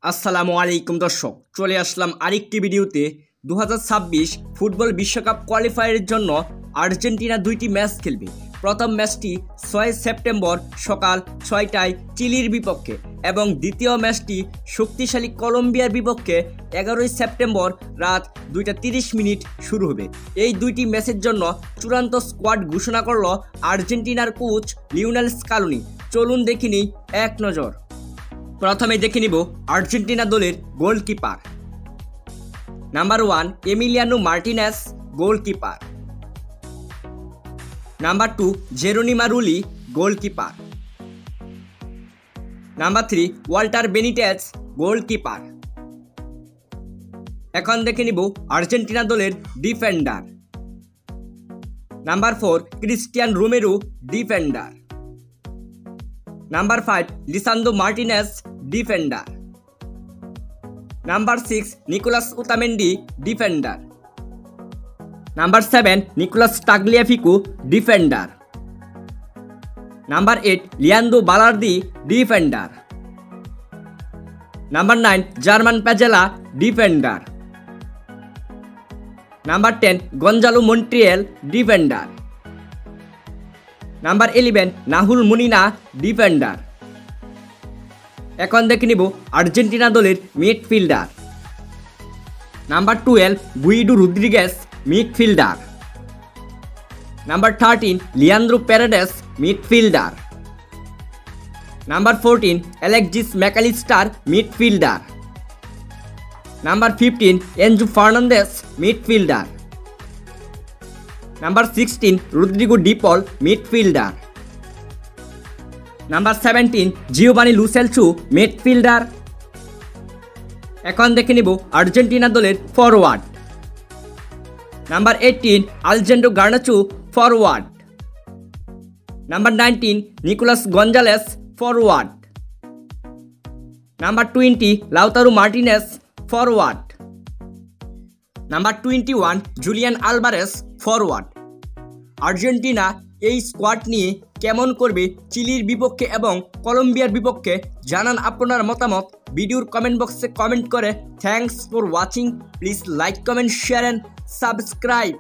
আসসালামু আলাইকুম দর্শক, চলে আসলাম আরেকটি ভিডিওতে। 2026 ফুটবল বিশ্বকাপ কোয়ালিফায়ারের জন্য আর্জেন্টিনা দুইটি ম্যাচ খেলবে। প্রথম ম্যাচটি 6 সেপ্টেম্বর সকাল 6টায় চিলির বিপক্ষে এবং দ্বিতীয় ম্যাচটি শক্তিশালী কলম্বিয়ার বিপক্ষে 11 সেপ্টেম্বর রাত 2:30 শুরু হবে। এই দুইটি ম্যাচের জন্য চূড়ান্ত স্কোয়াড ঘোষণা করল আর্জেন্টিনার কোচ লিওনেল স্কালোনি। চলুন দেখে নিই এক নজর। প্রথমে দেখে নিব আর্জেন্টিনা দলের goalkeeper. Number 1 Emiliano Martinez, goalkeeper. Number 2 Geronimo Rulli, goalkeeper. Number 3 Walter Benitez, goalkeeper. এখন দেখে নিব আর্জেন্টিনা দলের defender. Number 4 Cristian Romero, defender. Number 5 Lisandro Martinez, defender. Number 6 Nicolas Otamendi, defender. Number 7 Nicolas Tagliafico, defender. Number 8 Leandro Balerdi, defender. Number 9 German Pezzella, defender. Number 10 Gonzalo Montiel, defender. Number 11 Nahuel মুনিনা, defender. এখন দেখে নিব Argentina দলের midfielder. Number 12 Guido Rodriguez, midfielder. Number 13 Leandro Paredes, midfielder. Number 14 Alexis Mac Allister, midfielder. Number 15 Enzo Fernandez, midfielder. Number 16 Rodrigo De Paul, midfielder. Number 17 Giovani Lo Celso, midfielder. এখন দেখে নিব Argentina দলের forward. Number 18 Alejandro Garnacho, forward. Number 19 Nicolas Gonzalez, forward. Number 20 Lautaro Martinez, forward. Number 21 Julian Alvarez, forward. Argentina এই squad নিয়ে কেমন করবে চিলির বিপক্ষে এবং কলম্বিয়ার বিপক্ষে জানান আপনার মতামত ভিডিওর কমেন্ট বক্সে কমেন্ট করে। Thanks for watching. Please like, comment, share and subscribe.